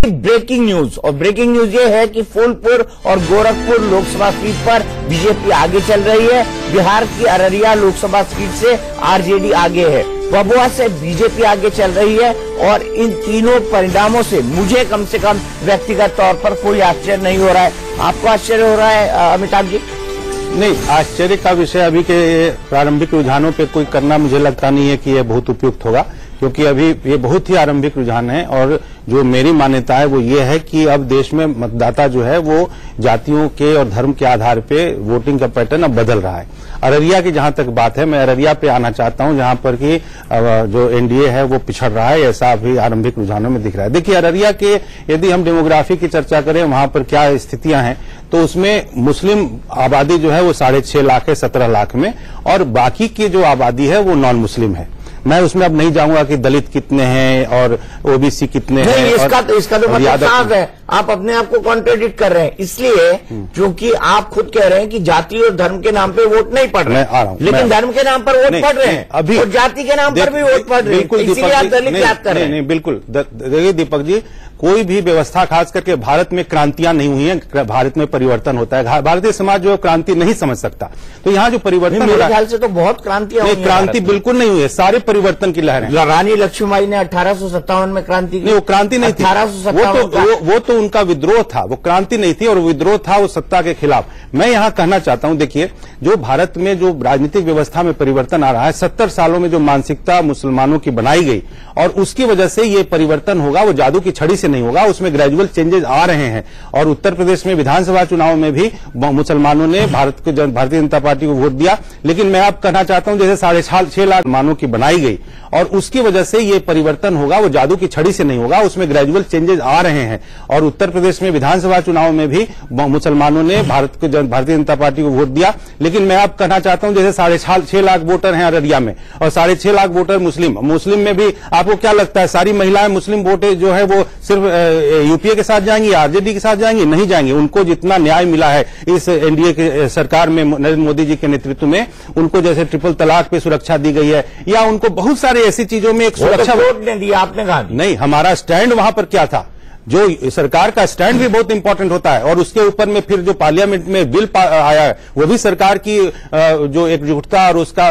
Breaking news, और breaking news ये है कि फूलपुर और गोरखपुर लोकसभा सीट पर बीजेपी आगे चल रही है। बिहार की अररिया लोकसभा सीट से आरजेडी आगे है, भभुआ से बीजेपी आगे चल रही है। और इन तीनों परिणामों से मुझे कम से कम व्यक्तिगत तौर पर कोई आश्चर्य नहीं हो रहा है। आपको आश्चर्य हो रहा है अमिताभ जी? नहीं, आश्चर्य का विषय अभी के प्रारंभिक रुझानों पे कोई करना मुझे लगता नहीं है कि यह बहुत उपयुक्त होगा, क्योंकि अभी ये बहुत ही आरंभिक रुझान है। और जो मेरी मान्यता है वो ये है कि अब देश में मतदाता जो है वो जातियों के और धर्म के आधार पे वोटिंग का पैटर्न अब बदल रहा है। अररिया की जहां तक बात है, मैं अररिया पे आना चाहता हूं, जहां पर कि जो एनडीए है वो पिछड़ रहा है, ऐसा अभी आरंभिक रुझानों में दिख रहा है। देखिए, अररिया के यदि हम डेमोग्राफी की चर्चा करें, वहां पर क्या स्थितियां हैं, तो उसमें मुस्लिम आबादी जो है वो 6.5 लाख है 17 लाख में, और बाकी की जो आबादी है वो नॉन मुस्लिम है। मैं उसमें अब नहीं जाऊंगा कि दलित कितने हैं और ओबीसी कितने हैं। इसका तो मतलब साफ है, आप अपने आप को कॉन्ट्रेडिक्ट कर रहे हैं, इसलिए क्योंकि आप खुद कह रहे हैं कि जाति और धर्म के नाम पे वोट नहीं पड़ रहे हैं, लेकिन धर्म के नाम पर वोट पड़ रहे हैं अभी, और जाति के नाम पर भी वोट पड़ रहे हैं, इसीलिए आप दलित याद कर रहे हैं। नहीं, बिल्कुल। देखिए दीपक जी, कोई भी व्यवस्था, खास करके भारत में क्रांतियां नहीं हुई हैं, भारत में परिवर्तन होता है। भारतीय समाज जो क्रांति नहीं समझ सकता, तो यहाँ जो परिवर्तन मेरे ख्याल से तो बहुत क्रांतियां हुई हैं। क्रांति बिल्कुल नहीं हुई है, सारे परिवर्तन की लहर है। रानी लक्ष्मीबाई ने 1857 में क्रांति की। नहीं, वो क्रांति नहीं थी, 1857 वो तो उनका विद्रोह था, वो क्रांति नहीं थी, और विद्रोह था वो सत्ता के खिलाफ। मैं यहाँ कहना चाहता हूँ, देखिए, जो भारत में जो राजनीतिक व्यवस्था में परिवर्तन आ रहा है, 70 सालों में जो मानसिकता मुसलमानों की बनाई गई, और उसकी वजह से ये परिवर्तन होगा, वो जादू की छड़ी से नहीं होगा, उसमें ग्रेजुअल चेंजेस आ रहे हैं। और उत्तर प्रदेश में विधानसभा चुनाव में भी मुसलमानों ने भारतीय जनता पार्टी को वोट दिया, लेकिन मैं अब कहना चाहता हूं, जैसे 6.5 लाख मुसलमानों की बनाई गई, और उसकी वजह से ये परिवर्तन होगा, वो जादू की छड़ी से नहीं होगा, उसमें ग्रेजुअल चेंजेस आ रहे हैं। और उत्तर प्रदेश में विधानसभा चुनाव में भी मुसलमानों ने भारतीय जनता पार्टी को वोट दिया, लेकिन मैं अब कहना चाहता हूं, जैसे 6.5 लाख वोटर हैं अररिया में, और 6.5 लाख वोटर मुस्लिम में भी आपको क्या लगता है सारी महिलाएं मुस्लिम वोटे जो है वो सिर्फ यूपीए के साथ जाएंगी, आरजेडी के साथ जाएंगी? नहीं जाएंगी। उनको जितना न्याय मिला है इस एनडीए के सरकार में, नरेंद्र मोदी जी के नेतृत्व में, उनको जैसे ट्रिपल तलाक पे सुरक्षा दी गई है, या उनको बहुत सारी ऐसी चीजों में एक सुरक्षा वोट ने दिया, आपने कहा नहीं। हमारा स्टैंड वहां पर क्या था, जो सरकार का स्टैंड भी बहुत इंपॉर्टेंट होता है, और उसके ऊपर में फिर जो पार्लियामेंट में बिल आया है वो भी सरकार की जो एकजुटता और उसका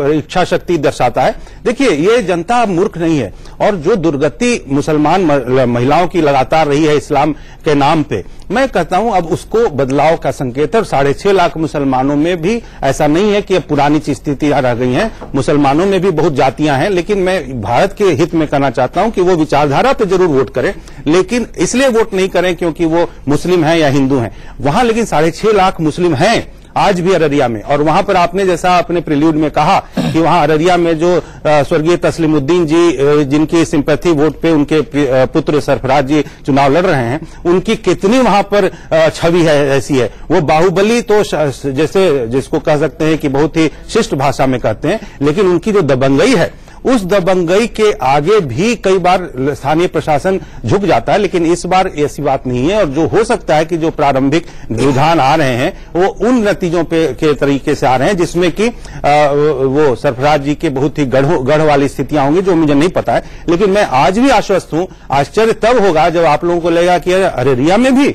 इच्छा शक्ति दर्शाता है। देखिए, ये जनता मूर्ख नहीं है, और जो दुर्गति मुसलमान महिलाओं की लगातार रही है इस्लाम के नाम पे, मैं कहता हूं अब उसको बदलाव का संकेत है। और 6.5 लाख मुसलमानों में भी ऐसा नहीं है कि अब पुरानी स्थितियां रह गई हैं, मुसलमानों में भी बहुत जातियां हैं, लेकिन मैं भारत के हित में कहना चाहता हूं कि वो विचारधारा पे जरूर वोट करें, लेकिन इसलिए वोट नहीं करें क्योंकि वो मुस्लिम हैं या हिंदू हैं। वहां लेकिन 6.5 लाख मुस्लिम हैं आज भी अररिया में, और वहां पर आपने जैसा अपने प्रिल्यूड में कहा कि वहां अररिया में जो स्वर्गीय तस्लीमुद्दीन जी, जिनकी सिंपैथी वोट पे उनके पुत्र सरफराज जी चुनाव लड़ रहे हैं, उनकी कितनी वहां पर छवि है, ऐसी है। वो बाहुबली तो जैसे जिसको कह सकते हैं कि बहुत ही शिष्ट भाषा में कहते हैं, लेकिन उनकी जो दबंगई है, उस दबंगई के आगे भी कई बार स्थानीय प्रशासन झुक जाता है, लेकिन इस बार ऐसी बात नहीं है। और जो हो सकता है कि जो प्रारंभिक रुझान आ रहे हैं वो उन नतीजों पे के तरीके से आ रहे हैं जिसमें कि वो सरफराज जी के बहुत ही गढ़ वाली स्थितियां होंगी, जो मुझे नहीं पता है। लेकिन मैं आज भी आश्वस्त हूं, आश्चर्य तब होगा जब आप लोगों को लगेगा कि अररिया में भी,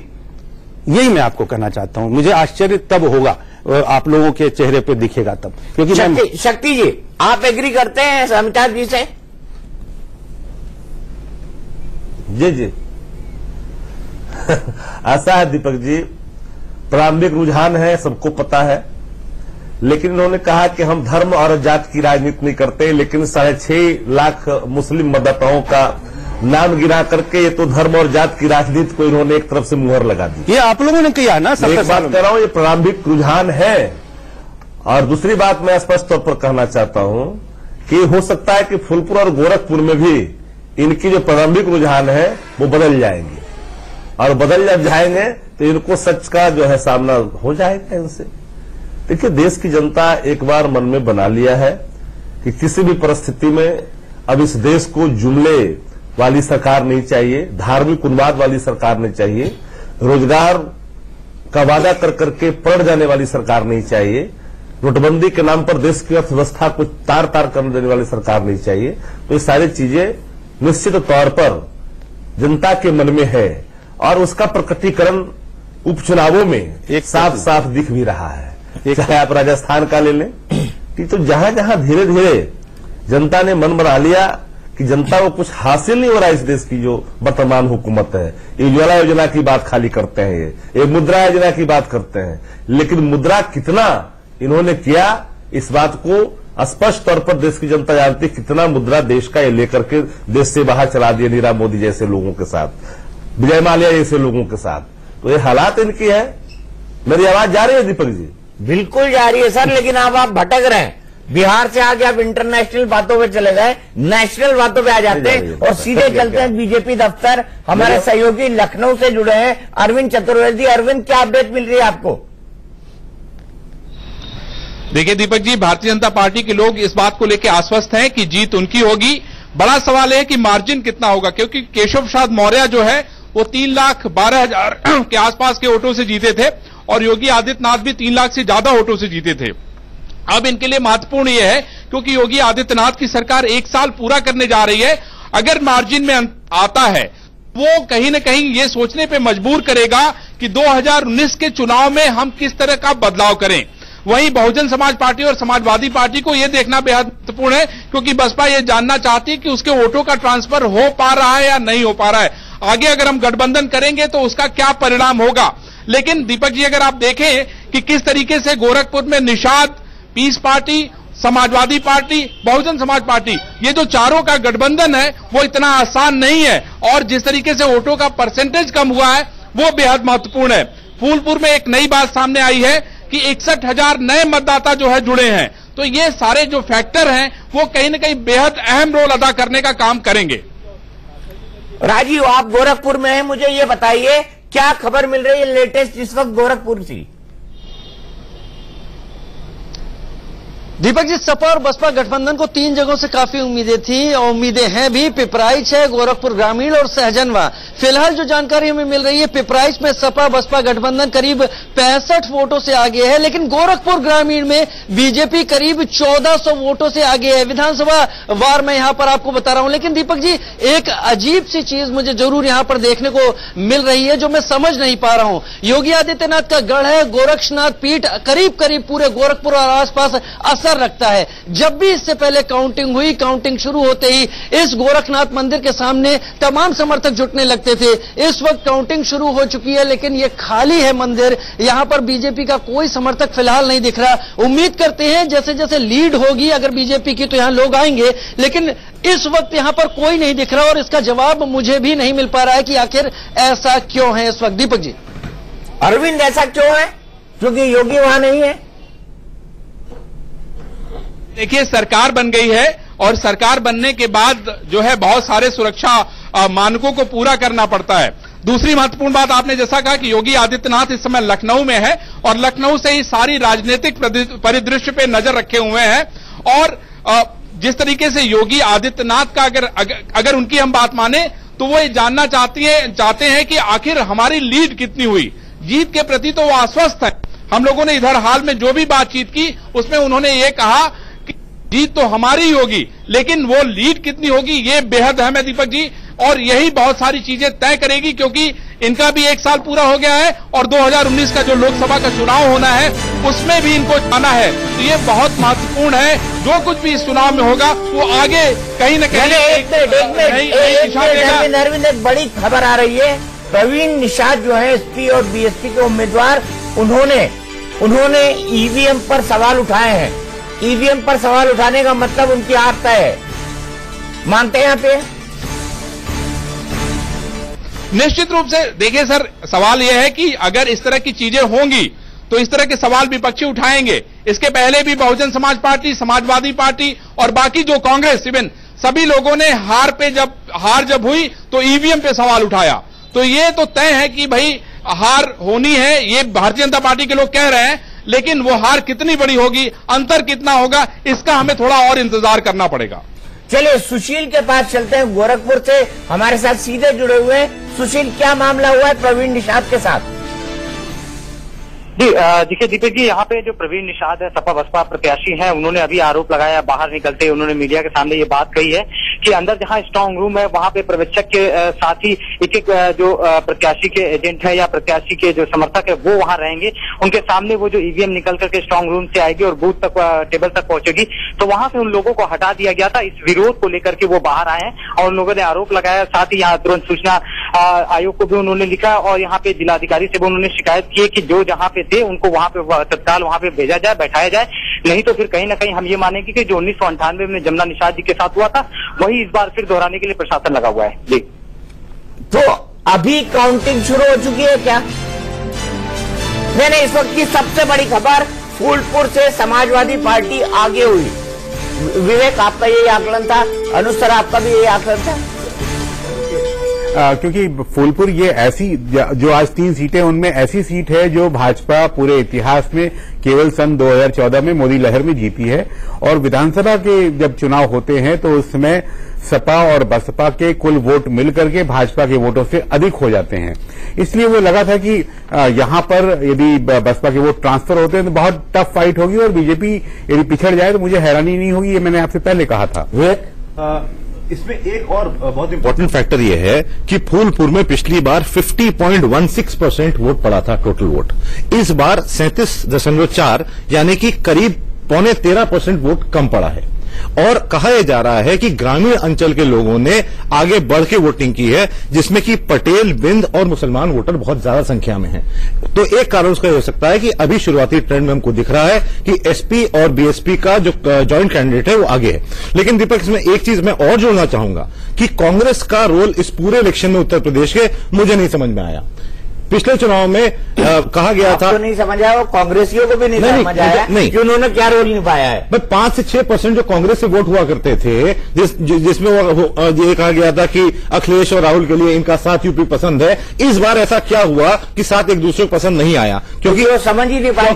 यही मैं आपको कहना चाहता हूं, मुझे आश्चर्य तब होगा, आप लोगों के चेहरे पे दिखेगा तब, क्योंकि शक्ति जी, आप एग्री करते हैं अमिताभ जी से? जी ऐसा है दीपक जी, प्रारंभिक रुझान है, सबको पता है, लेकिन इन्होंने कहा कि हम धर्म और जाति की राजनीति नहीं करते, लेकिन 6.5 लाख मुस्लिम मतदाताओं का नाम गिरा करके ये तो धर्म और जाति की राजनीति को इन्होंने एक तरफ से मुहर लगा दी। ये आप लोगों ने किया ना? एक बात कह रहा हूं, ये प्रारंभिक रुझान है। और दूसरी बात मैं स्पष्ट तौर पर कहना चाहता हूं कि हो सकता है कि फूलपुर और गोरखपुर में भी इनकी जो प्रारंभिक रुझान है वो बदल जाएंगे, और बदल जब जाएंगे तो इनको सच का जो है सामना हो जाएगा इनसे। देखिए, देश की जनता एक बार मन में बना लिया है कि किसी भी परिस्थिति में अब इस देश को जुमले वाली सरकार नहीं चाहिए, धार्मिक उन्माद वाली सरकार नहीं चाहिए, रोजगार का वादा कर करके पलट जाने वाली सरकार नहीं चाहिए, नोटबंदी के नाम पर देश की अर्थव्यवस्था को तार तार कर देने वाली सरकार नहीं चाहिए। तो ये सारी चीजें निश्चित तौर पर जनता के मन में है और उसका प्रकटीकरण उपचुनावों में एक साफ साफ दिख भी रहा है। चाहे आप राजस्थान का ले लें कि तो जहां जहां धीरे धीरे जनता ने मन बना लिया कि जनता को कुछ हासिल नहीं हो रहा इस देश की जो वर्तमान हुकूमत है, उज्ज्वला योजना की बात खाली करते हैं, ये मुद्रा योजना की बात करते हैं, लेकिन मुद्रा कितना इन्होंने किया इस बात को स्पष्ट तौर पर देश की जनता जानती है। कितना मुद्रा देश का ये लेकर के देश से बाहर चला दिया नीरव मोदी जैसे लोगों के साथ, विजय माल्या जैसे लोगों के साथ। तो ये हालात इनकी है। मेरी आवाज जा रही है दीपक जी? बिल्कुल जा रही है सर, लेकिन अब आप भटक रहे हैं। बिहार से आगे आप इंटरनेशनल बातों पे चले गए, नेशनल बातों पे आ जाते हैं और सीधे चलते हैं बीजेपी दफ्तर। हमारे सहयोगी लखनऊ से जुड़े हैं अरविंद चतुर्वेदी। अरविंद, क्या अपडेट मिल रही है आपको? देखिए दीपक जी, भारतीय जनता पार्टी के लोग इस बात को लेकर आश्वस्त हैं कि जीत उनकी होगी। बड़ा सवाल है कि मार्जिन कितना होगा, क्योंकि केशव प्रसाद मौर्य जो है वो 3,12,000 के आसपास के वोटों से जीते थे और योगी आदित्यनाथ भी 3 लाख से ज्यादा वोटों से जीते थे। अब इनके लिए महत्वपूर्ण यह है क्योंकि योगी आदित्यनाथ की सरकार 1 साल पूरा करने जा रही है। अगर मार्जिन में आता है वो कहीं न कहीं ये सोचने पे मजबूर करेगा कि 2019 के चुनाव में हम किस तरह का बदलाव करें। वहीं बहुजन समाज पार्टी और समाजवादी पार्टी को यह देखना बेहद महत्वपूर्ण है, क्योंकि बसपा ये जानना चाहती है कि उसके वोटों का ट्रांसफर हो पा रहा है या नहीं हो पा रहा है। आगे अगर हम गठबंधन करेंगे तो उसका क्या परिणाम होगा। लेकिन दीपक जी, अगर आप देखें कि किस तरीके से गोरखपुर में Nishad, Peace Party, Samajwadi Party, Bahujan Samaj Party, ये जो चारों का गठबंधन है वो इतना आसान नहीं है और जिस तरीके से वोटों का परसेंटेज कम हुआ है वो बेहद महत्वपूर्ण है। फूलपुर में एक नई बात सामने आई है कि 61,000 नए मतदाता जो है जुड़े हैं, तो ये सारे जो फैक्टर हैं वो कहीं न कहीं बेहद अहम रोल अदा करने का काम करेंगे। राजीव, आप गोरखपुर में हैं, मुझे ये बताइए क्या खबर मिल रही है लेटेस्ट इस वक्त गोरखपुर की? दीपक जी, सपा और बसपा गठबंधन को 3 जगहों से काफी उम्मीदें थी और उम्मीदें हैं भी। पिपराइच है, गोरखपुर ग्रामीण और सहजनवा। फिलहाल जो जानकारी हमें मिल रही है, पिपराइच में सपा बसपा गठबंधन करीब 65 वोटों से आगे है, लेकिन गोरखपुर ग्रामीण में बीजेपी करीब 1400 वोटों से आगे है। विधानसभा वार में यहां पर आपको बता रहा हूं। लेकिन दीपक जी, एक अजीब सी चीज मुझे जरूर यहां पर देखने को मिल रही है जो मैं समझ नहीं पा रहा हूं। योगी आदित्यनाथ का गढ़ है गोरक्षनाथ पीठ, करीब करीब पूरे गोरखपुर और आसपास असर रखता है। जब भी इससे पहले काउंटिंग हुई, काउंटिंग शुरू होते ही इस गोरखनाथ मंदिर के सामने तमाम समर्थक जुटने लगते थे। इस वक्त काउंटिंग शुरू हो चुकी है लेकिन यह खाली है मंदिर। यहां पर बीजेपी का कोई समर्थक फिलहाल नहीं दिख रहा। उम्मीद करते हैं जैसे जैसे लीड होगी अगर बीजेपी की तो यहां लोग आएंगे, लेकिन इस वक्त यहां पर कोई नहीं दिख रहा और इसका जवाब मुझे भी नहीं मिल पा रहा है कि आखिर ऐसा क्यों है इस वक्त। दीपक जी। अरविंद, ऐसा क्यों है? क्योंकि योगी वहां नहीं है? देखिए, सरकार बन गई है और सरकार बनने के बाद जो है बहुत सारे सुरक्षा मानकों को पूरा करना पड़ता है। दूसरी महत्वपूर्ण बात, आपने जैसा कहा कि योगी आदित्यनाथ इस समय लखनऊ में है और लखनऊ से ही सारी राजनीतिक परिदृश्य पे नजर रखे हुए हैं और जिस तरीके से योगी आदित्यनाथ का अगर उनकी हम बात माने तो वो ये जानना चाहते हैं कि आखिर हमारी लीड कितनी हुई। जीत के प्रति तो वो आश्वस्त है। हम लोगों ने इधर हाल में जो भी बातचीत की उसमें उन्होंने ये कहा कि जीत तो हमारी ही होगी, लेकिन वो लीड कितनी होगी ये बेहद अहम है दीपक जी, और यही बहुत सारी चीजें तय करेगी क्योंकि इनका भी 1 साल पूरा हो गया है और 2019 का जो लोकसभा का चुनाव होना है उसमें भी इनको जाना है। तो ये बहुत महत्वपूर्ण है। जो कुछ भी इस चुनाव में होगा वो आगे कहीं न कहीं अरविंद, एक बड़ी खबर आ रही है। प्रवीण निषाद जो है एसपी और बीएसपी के उम्मीदवार, उन्होंने ईवीएम पर सवाल उठाए हैं। ईवीएम पर सवाल उठाने का मतलब उनकी हार तय है, मानते हैं यहाँ पे? निश्चित रूप से देखिए सर, सवाल यह है कि अगर इस तरह की चीजें होंगी तो इस तरह के सवाल विपक्षी उठाएंगे। इसके पहले भी बहुजन समाज पार्टी, समाजवादी पार्टी और बाकी जो कांग्रेस, इवन सभी लोगों ने हार जब हुई तो ईवीएम पे सवाल उठाया। तो ये तो तय है कि भाई हार होनी है, ये भारतीय जनता पार्टी के लोग कह रहे हैं, लेकिन वो हार कितनी बड़ी होगी, अंतर कितना होगा, इसका हमें थोड़ा और इंतजार करना पड़ेगा। चलिए सुशील के पास चलते हैं, गोरखपुर से हमारे साथ सीधे जुड़े हुए हैं। सुशील, क्या मामला हुआ है प्रवीण निषाद के साथ? देखिए दीपक जी, यहाँ पे जो प्रवीण निषाद है, सपा बसपा प्रत्याशी हैं, उन्होंने अभी आरोप लगाया, बाहर निकलते उन्होंने मीडिया के सामने ये बात कही है कि अंदर जहां स्ट्रांग रूम है वहां पे पर्यवेक्षक के साथ ही एक एक जो प्रत्याशी के एजेंट है या प्रत्याशी के जो समर्थक है वो वहां रहेंगे। उनके सामने वो जो ईवीएम निकल करके स्ट्रांग रूम से आएगी और बूथ तक टेबल तक पहुंचेगी, तो वहां से उन लोगों को हटा दिया गया था। इस विरोध को लेकर के वो बाहर आए हैं और उन लोगों ने आरोप लगाया। साथ ही यहाँ तुरंत सूचना आयोग को भी उन्होंने लिखा और यहाँ पे जिलाधिकारी से भी उन्होंने शिकायत की कि जो जहाँ पे थे उनको वहां पे तत्काल वहां पे भेजा जाए, बैठाया जाए, नहीं तो फिर कहीं ना कहीं हम ये मानेंगे कि जो 1998 में जमुना निषाद जी के साथ हुआ था वही इस बार फिर दोहराने के लिए प्रशासन लगा हुआ है। जी, तो अभी काउंटिंग शुरू हो चुकी है क्या? नहीं, इस वक्त की सबसे बड़ी खबर, फूलपुर से समाजवादी पार्टी आगे हुई। विवेक, आपका यही आकलन था, अनुज सर आपका भी यही आकलन था? क्योंकि फूलपुर ये ऐसी जो आज 3 सीटें उनमें ऐसी सीट है जो भाजपा पूरे इतिहास में केवल सन 2014 में मोदी लहर में जीती है। और विधानसभा के जब चुनाव होते हैं तो उस समय सपा और बसपा के कुल वोट मिलकर के भाजपा के वोटों से अधिक हो जाते हैं। इसलिए वो लगा था कि यहां पर यदि बसपा के वोट ट्रांसफर होते हैं तो बहुत टफ फाइट होगी और बीजेपी यदि पिछड़ जाए तो मुझे हैरानी नहीं होगी। ये मैंने आपसे पहले कहा था। इसमें एक और बहुत इंपॉर्टेंट फैक्टर यह है कि फूलपुर में पिछली बार 50.16% वोट पड़ा था टोटल वोट। इस बार 37.4 यानी कि करीब 12.5% वोट कम पड़ा है। और कहा यह जा रहा है कि ग्रामीण अंचल के लोगों ने आगे बढ़ के वोटिंग की है, जिसमें कि पटेल, बिंद और मुसलमान वोटर बहुत ज्यादा संख्या में हैं। तो एक कारण उसका हो सकता है कि अभी शुरुआती ट्रेंड में हमको दिख रहा है कि एसपी और बीएसपी का जो जॉइंट कैंडिडेट है वो आगे है। लेकिन दीपक, इसमें एक चीज मैं और जोड़ना चाहूंगा कि कांग्रेस का रोल इस पूरे इलेक्शन में उत्तर प्रदेश के मुझे नहीं समझ में आया। पिछले चुनाव में कहा गया था, नहीं समझ आया, कांग्रेसियों को भी नहीं समझ आया कि उन्होंने क्या रोल निभाया है। 5 से 6% जो कांग्रेस से वोट हुआ करते थे, जिसमें ये कहा गया था कि अखिलेश और राहुल के लिए इनका साथ यूपी पसंद है, इस बार ऐसा क्या हुआ कि साथ एक दूसरे को पसंद नहीं आया? क्योंकि वो समझ ही नहीं पाए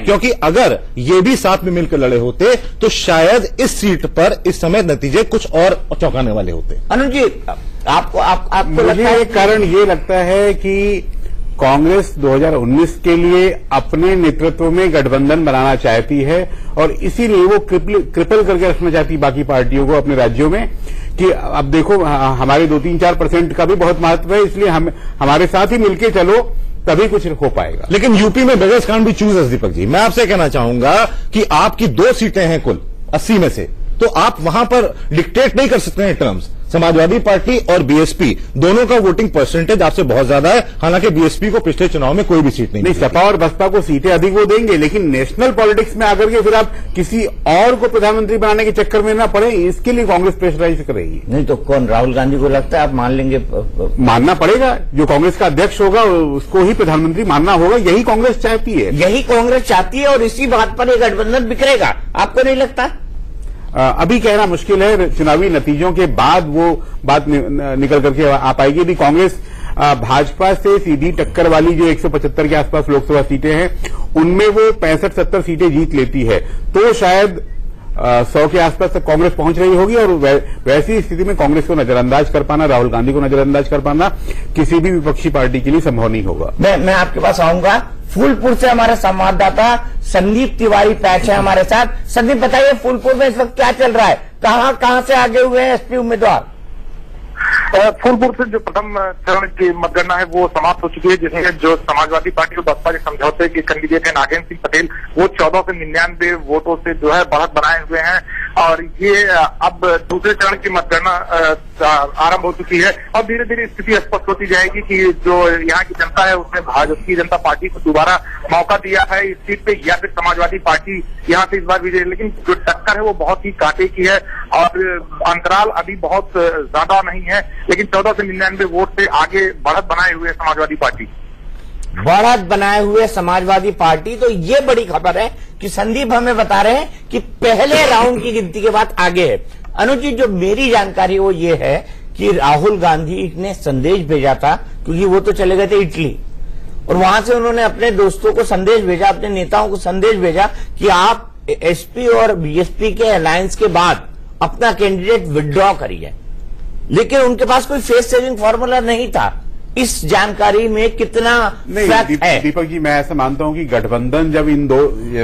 क्योंकि अगर ये भी साथ में मिलकर लड़े होते तो शायद इस सीट पर इस समय नतीजे कुछ और चौंकाने वाले होते। अनुज जी, आपको मुझे एक कारण ये लगता है कि कांग्रेस 2019 के लिए अपने नेतृत्व में गठबंधन बनाना चाहती है और इसीलिए वो क्रिपल करके रखना चाहती बाकी पार्टियों को अपने राज्यों में कि अब देखो हमारे 2-3-4% का भी बहुत महत्व है, इसलिए हमारे साथ ही मिलके चलो, तभी कुछ हो पाएगा। लेकिन यूपी में beggars can't be choosers. Deepak ji, मैं आपसे कहना चाहूंगा कि आपकी 2 सीटें हैं कुल 80 में से, तो आप वहां पर डिक्टेट नहीं कर सकते हैं टर्म्स। समाजवादी पार्टी और बीएसपी दोनों का वोटिंग परसेंटेज आपसे बहुत ज्यादा है। हालांकि बीएसपी को पिछले चुनाव में कोई भी सीट नहीं सपा और बसपा को सीटें अधिक वो देंगे, लेकिन नेशनल पॉलिटिक्स में आकर के फिर आप किसी और को प्रधानमंत्री बनाने के चक्कर में ना पड़े, इसके लिए कांग्रेस प्रेशराइज करेगी। नहीं तो कौन, राहुल गांधी को लगता है आप मान लेंगे? मानना पड़ेगा, जो कांग्रेस का अध्यक्ष होगा उसको ही प्रधानमंत्री मानना होगा। यही कांग्रेस चाहती है, यही कांग्रेस चाहती है और इसी बात पर यह गठबंधन बिखरेगा, आपको नहीं लगता? अभी कहना मुश्किल है, चुनावी नतीजों के बाद वो बात निकल करके आ पाएगी। यदि कांग्रेस भाजपा से सीधी टक्कर वाली जो 175 के आसपास लोकसभा सीटें हैं उनमें वो 65-70 सीटें जीत लेती है तो शायद 100 के आसपास तक कांग्रेस पहुंच रही होगी। और वैसी स्थिति में कांग्रेस को नजरअंदाज कर पाना, राहुल गांधी को नजरअंदाज कर पाना किसी भी विपक्षी पार्टी के लिए संभव नहीं होगा। मैं आपके पास आऊंगा। फूलपुर से हमारे संवाददाता संदीप तिवारी पैच है हमारे साथ। संदीप, बताइए फूलपुर में इस वक्त क्या चल रहा है, कहां से आगे हुए हैं एसपी उम्मीदवार? फूलपुर से जो प्रथम चरण की मतगणना है वो समाप्त हो चुकी है, जिसमें जो समाजवादी पार्टी और बसपा के समझौते के कैंडिडेट है नागेंद्र सिंह पटेल, वो 14 से 99 वोटों से जो है बढ़त बनाए हुए हैं। और ये अब दूसरे चरण की मतगणना आरंभ हो चुकी है और धीरे धीरे स्थिति स्पष्ट होती जाएगी कि जो यहाँ की जनता है उसने भारतीय जनता पार्टी को दोबारा मौका दिया है इस सीट पे या फिर समाजवादी पार्टी यहाँ से इस बार विजय। लेकिन जो टक्कर है वो बहुत ही कांटे की है और अंतराल अभी बहुत ज्यादा नहीं है, लेकिन 14 से 99 वोट से आगे बढ़त बनाए हुए समाजवादी पार्टी। बढ़त बनाए हुए समाजवादी पार्टी, तो ये बड़ी खबर है कि संदीप हमें बता रहे हैं कि पहले राउंड की गिनती के बाद आगे है। अनुज जी, जो मेरी जानकारी वो ये है कि राहुल गांधी ने संदेश भेजा था, क्योंकि वो तो चले गए थे इटली, और वहां से उन्होंने अपने दोस्तों को संदेश भेजा, अपने नेताओं को संदेश भेजा कि आप एसपी और बीएसपी के अलायंस के बाद अपना कैंडिडेट विड्रॉ करिए। लेकिन उनके पास कोई फेस सेविंग फॉर्मूला नहीं था, इस जानकारी में कितना फैक्ट है? दीपक जी, मैं ऐसा मानता हूं कि गठबंधन जब इन दो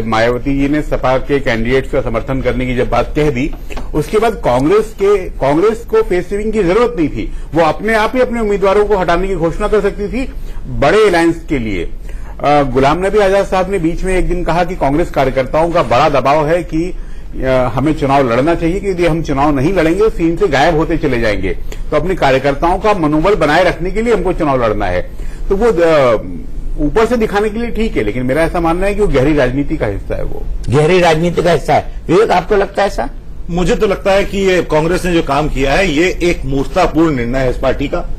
मायावती जी ने सपा के कैंडिडेट्स का समर्थन करने की जब बात कह दी, उसके बाद कांग्रेस को फेस सेविंग की जरूरत नहीं थी। वो अपने आप ही अपने उम्मीदवारों को हटाने की घोषणा कर सकती थी बड़े अलायंस के लिए। गुलाम नबी आजाद साहब ने बीच में एक दिन कहा कि कांग्रेस कार्यकर्ताओं का बड़ा दबाव है कि हमें चुनाव लड़ना चाहिए, कि यदि हम चुनाव नहीं लड़ेंगे तो सीन से गायब होते चले जाएंगे। तो अपने कार्यकर्ताओं का मनोबल बनाए रखने के लिए हमको चुनाव लड़ना है। तो वो ऊपर से दिखाने के लिए ठीक है, लेकिन मेरा ऐसा मानना है कि वो गहरी राजनीति का हिस्सा है। वो गहरी राजनीति का हिस्सा है। विवेक, आपको लगता है ऐसा? मुझे तो लगता है कि ये कांग्रेस ने जो काम किया है ये एक मूर्खतापूर्ण निर्णय है इस पार्टी का।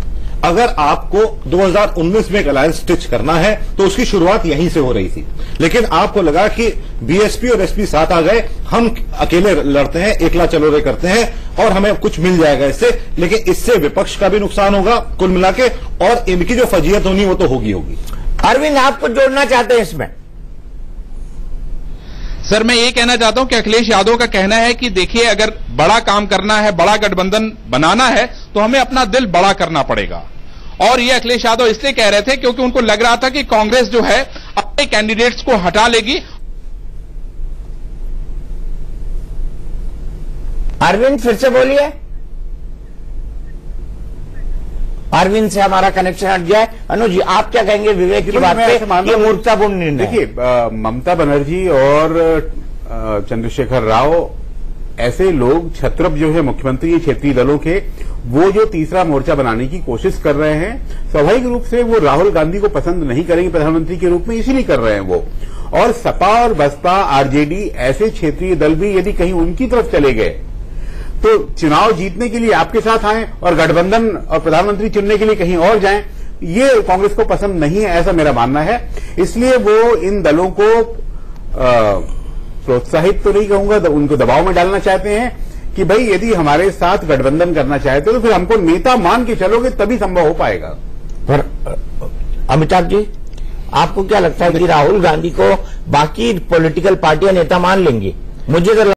अगर आपको 2019 में एक अलायंस स्टिच करना है तो उसकी शुरुआत यहीं से हो रही थी, लेकिन आपको लगा कि बीएसपी और एसपी साथ आ गए, हम अकेले लड़ते हैं, एकला चलोरे करते हैं और हमें कुछ मिल जाएगा इससे, लेकिन इससे विपक्ष का भी नुकसान होगा कुल मिला के, और इनकी जो फजीयत होनी वो तो होगी। अरविंद, आपको जोड़ना चाहते हैं इसमें? सर, मैं ये कहना चाहता हूं कि अखिलेश यादव का कहना है कि देखिए, अगर बड़ा काम करना है, बड़ा गठबंधन बनाना है, तो हमें अपना दिल बड़ा करना पड़ेगा। और ये अखिलेश यादव इसलिए कह रहे थे क्योंकि उनको लग रहा था कि कांग्रेस जो है अपने कैंडिडेट्स को हटा लेगी। अरविंद, फिर से बोलिए। अरविंद से हमारा कनेक्शन हट गया है। अनुज जी, आप क्या कहेंगे विवेक की बात पे? ये मूर्खतापूर्ण निर्णय। देखिए, ममता बनर्जी और चंद्रशेखर राव ऐसे लोग, छत्रप जो है मुख्यमंत्री क्षेत्रीय दलों के, वो जो तीसरा मोर्चा बनाने की कोशिश कर रहे हैं, स्वाभाविक रूप से वो राहुल गांधी को पसंद नहीं करेंगे प्रधानमंत्री के रूप में, इसीलिए कर रहे हैं वो। और सपा और बसपा, आरजेडी ऐसे क्षेत्रीय दल भी यदि कहीं उनकी तरफ चले गए तो चुनाव जीतने के लिए आपके साथ आए और गठबंधन और प्रधानमंत्री चुनने के लिए कहीं और जाएं, ये कांग्रेस को पसंद नहीं है, ऐसा मेरा मानना है। इसलिए वो इन दलों को प्रोत्साहित तो नहीं कहूंगा, उनको दबाव में डालना चाहते हैं कि भाई यदि हमारे साथ गठबंधन करना चाहते हो तो फिर हमको नेता मान के चलोगे, तभी संभव हो पाएगा। पर अमिताभ जी, आपको क्या लगता है कि राहुल गांधी को बाकी पॉलिटिकल पार्टियां नेता मान लेंगी? मुझे तो